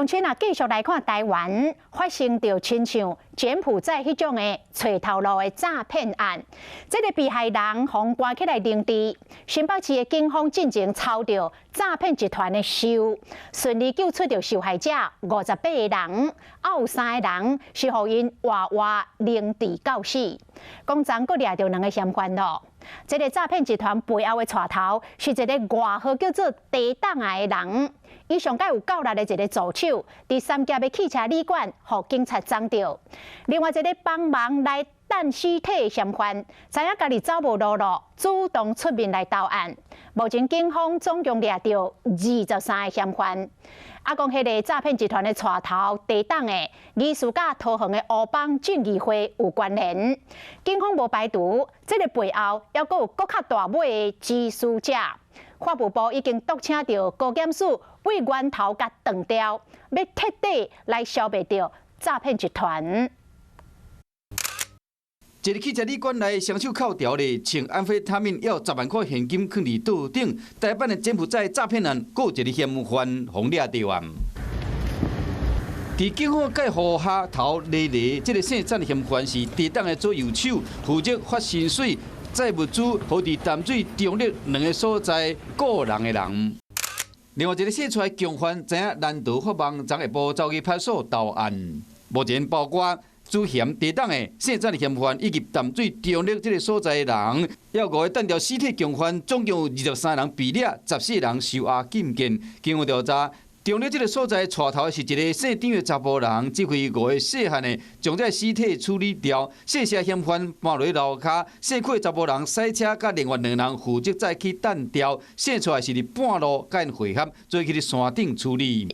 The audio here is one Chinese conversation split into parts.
乡亲啊，继续来看台湾发生着亲像柬埔寨迄种的找头路的诈骗案。这个被害人被关起来领地，新北市的警方进前抄着诈骗集团的手，顺利救出着受害者58个人，还有3个人是互因活活领地告死。讲昨搁掠着2个嫌犯咯。这个诈骗集团背后的带头是一个外号叫做“地档的人。伊上届有9日的一个助手，伫三峡的汽车旅馆，互警察抓到。另外一个帮忙来等尸体的嫌犯，知影家己走无路咯，主动出面来投案。目前警方总共掠到23个嫌犯。讲迄个诈骗集团的带头地档的疑似甲桃园的乌邦俊义会有关联。警方无排除这个背后还阁有较大尾的指使者。法务部已经督请到高检署为源头甲断掉，要彻底来消灭掉诈骗集团。一个汽车旅馆内双手铐条咧，穿安非他命，要10万块现金放伫桌顶。台版的柬埔寨诈骗案，阁有一个嫌犯被掠到案。伫警方介护下头咧咧，这个姓张的嫌犯是地档的左右手，负责发薪水、载物资，和伫淡水、中立2个所在个人的人。另外一个写出来共犯，知影难逃法网，昨下晡走去派出所投案。目前包括主嫌地档的姓张的嫌犯，以及淡水、中立这个所在的人，还有5个等调尸体共犯，总共有23人被掠，14人受押禁见。经过调查，中立这个所在带头是一个姓张的查甫人，指挥5个细汉的将这尸体处理掉，姓谢嫌犯搬落楼骹，姓柯的查甫人驶车，甲另外2人负责再去等掉，写出来是伫半路甲因会合，做去伫山顶处理。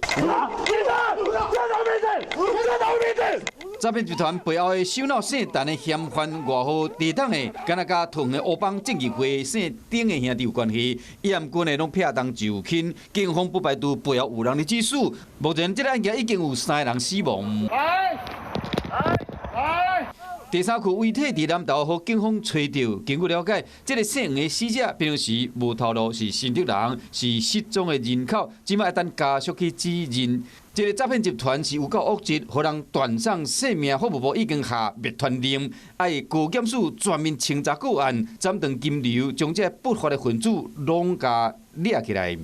诈骗集团背后的首脑姓陈的嫌犯，外号地档的，敢若甲同的乌邦正义会姓丁的兄弟有关系，伊含军的拢撇当就亲，警方不排除背后有人的指使。目前这个案件已经有3个人死亡。第3区遗体伫南投和警方找到，经过了解，这个姓黄的死者平常时无透露是新竹人，是失踪的人口，即摆要等家属去指认。这个诈骗集团是有够恶质，互人断送性命。法务部已经下灭团令，要高检署全面清查个案，斩断金流，将这不法的分子拢甲掠起来。